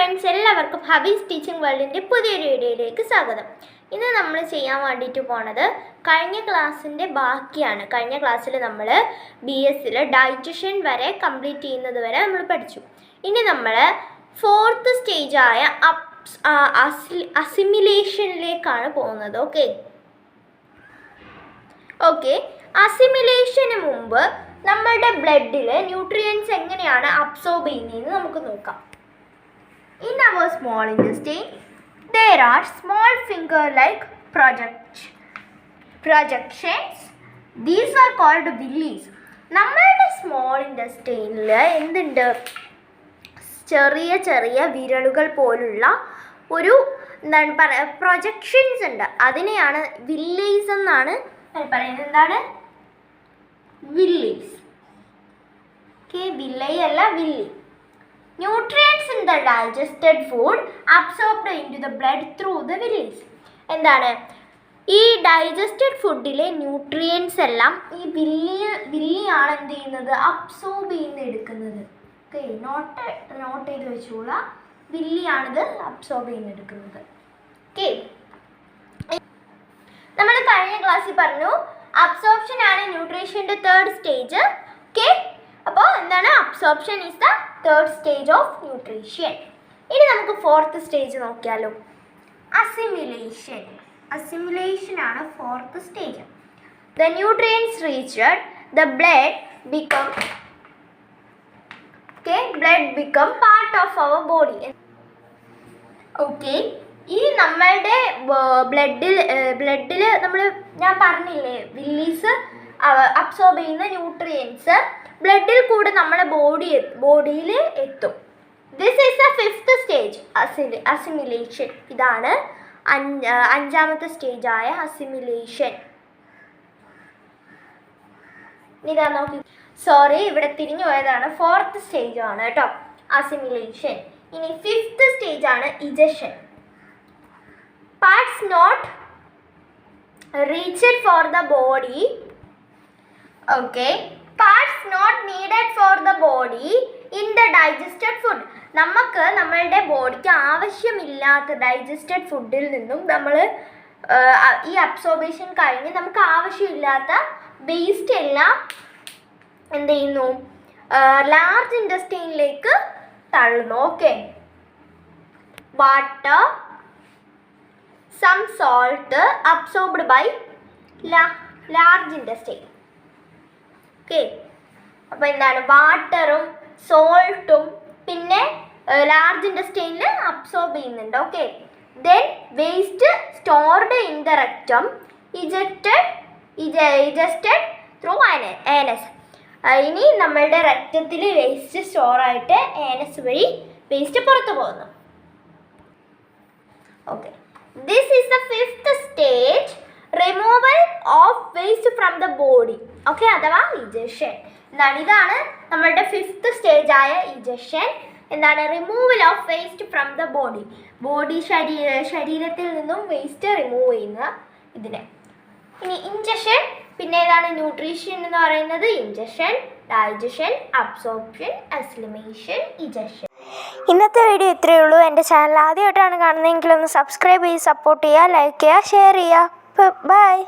Friends, എല്ലാവർക്കും ഹബീസ് teaching വേൾഡിൻ്റെ പുതിയൊരു വീഡിയോയിലേക്ക് സ്വാഗതം. ഇന്ന് നമ്മൾ ചെയ്യാൻ വേണ്ടിയിട്ട് പോണത് കഴിഞ്ഞ ക്ലാസ്സിൻ്റെ ബാക്കിയാണ്. കഴിഞ്ഞ ക്ലാസ്സിൽ നമ്മൾ BSൽ ഡൈജഷൻ വരെ കംപ്ലീറ്റ് ചെയ്യുന്നത് വരെ നമ്മൾ പഠിച്ചു. ഇനി നമ്മൾ 4th സ്റ്റേജായ അസിമിലേഷനിലേക്കാണ് പോകുന്നത്. ഓക്കെ, അസിമിലേഷന് മുമ്പ് നമ്മളുടെ ബ്ലഡിൽ ന്യൂട്രിയൻസ് എങ്ങനെയാണ് അബ്സോർബ് ചെയ്യുന്നതെന്ന് നമുക്ക് നോക്കാം. In our small intestine, there are small finger-like projections. These are called villis. നമ്മളുടെ സ്മോൾ ഇൻറ്റസ്റ്റൈനിൽ എന്തുണ്ട്? ചെറിയ ചെറിയ വിരലുകൾ പോലുള്ള ഒരു പ്രൊജക്ഷൻസ് ഉണ്ട്. അതിനെയാണ് വില്ലീസ് എന്നാണ് പറയുന്നത്. എന്താണ് വില്ലീസ്? വില്ലൈ അല്ല, Willy. Nutrients in the digested food absorbed into the blood through the villis. എന്താണ് ഈ ഡൈജസ്റ്റഡ് ഫുഡിലെ ന്യൂട്രിയൻസ് എല്ലാം ഈ വില്ലിയാണ് എന്ത് ചെയ്യുന്നത്? അബ്സോർബ് ചെയ്യുന്ന എടുക്കുന്നത്. ഓക്കെ, നോട്ട് ചെയ്ത് വെച്ചോളാം. വില്ലിയാണിത് അബ്സോർബ് ചെയ്യുന്നെടുക്കുന്നത്. ഓക്കെ, നമ്മൾ കഴിഞ്ഞ ക്ലാസ്സിൽ പറഞ്ഞു അബ്സോർപ്ഷൻ ആണ് ന്യൂട്രീഷൻ്റെ 3rd സ്റ്റേജ്. ഓക്കെ, അപ്പോൾ എന്താണ്? Absorption is the 3rd stage of nutrition. ഇനി നമുക്ക് 4th സ്റ്റേജ് നോക്കിയാലോ. അസിമിലേഷൻ ആണ് 4th stage. The nutrients reached the blood become part of our body. Okay, ഈ നമ്മളുടെ ബ്ലഡിൽ ഞാൻ പറഞ്ഞില്ലേ, വില്ലീസ് അബ്സോർബ് ചെയ്യുന്ന ന്യൂട്രിയൻസ് ബ്ലഡിൽ കൂടെ നമ്മുടെ ബോഡിയിൽ എത്തും. This is the 5th stage assimilation. ഇതാണ് 5ാമത്തെ സ്റ്റേജായ അസിമിലേഷൻ. ഇതാ നോക്കി, സോറി, ഇവിടെ തിരിഞ്ഞു പോയതാണ്. 4th സ്റ്റേജ് ആണ് കേട്ടോ അസിമിലേഷൻ. ഇനി 5th സ്റ്റേജ് ആണ് egestion. Parts not reached for the body. Okay, parts not needed for the body in the digested food. നമുക്ക് നമ്മളുടെ ബോഡിക്ക് ആവശ്യമില്ലാത്ത ഡൈജസ്റ്റഡ് ഫുഡിൽ നിന്നും നമ്മൾ ഈ അബ്സോർബേഷൻ കഴിഞ്ഞ് നമുക്ക് ആവശ്യമില്ലാത്ത വേസ്റ്റ് എല്ലാം എന്ത് ചെയ്യുന്നു? ലാർജ് ഇൻറ്റസ്റ്റൈനിലേക്ക് തള്ളുന്നു. Okay, water, some salt absorbed by large intestine. Okay, അപ്പോൾ എന്താണ്? വാട്ടറും സോൾട്ടും പിന്നെ ലാർജ് ഇൻറ്റസ്റ്റൈനിൽ അബ്സോർബ് ചെയ്യുന്നുണ്ട്. Okay, then waste stored in the rectum egested through anus. ഇനി നമ്മളുടെ രക്തത്തിൽ വേസ്റ്റ് സ്റ്റോറായിട്ട് ആനസ് വഴി വേസ്റ്റ് പുറത്തു പോകുന്നു. Okay, this is the 5th stage, removal of waste from the body. Okay, അഥവാ ഇജഷൻ. ഇതാണ് നമ്മളുടെ 5th സ്റ്റേജായ ഇജഷൻ. എന്താണ്? Removal of waste from the body. ശരീരത്തിൽ നിന്നും വേസ്റ്റ് റിമൂവ് ചെയ്യുന്ന ഇതിനെ. ഇനി ഇൻജഷൻ. പിന്നെ ഏതാണ് ന്യൂട്രീഷൻ എന്ന് പറയുന്നത്? Injection, digestion, absorption, assimilation, egestion. ഇന്നത്തെ വീഡിയോ ഇത്രയേ ഉള്ളൂ. എൻ്റെ ചാനൽ ആദ്യമായിട്ടാണ് കാണുന്നതെങ്കിൽ ഒന്ന് സബ്സ്ക്രൈബ് ചെയ്ത് സപ്പോർട്ട് ചെയ്യുക, ലൈക്ക് ചെയ്യുക, ഷെയർ ചെയ്യുക. Bye.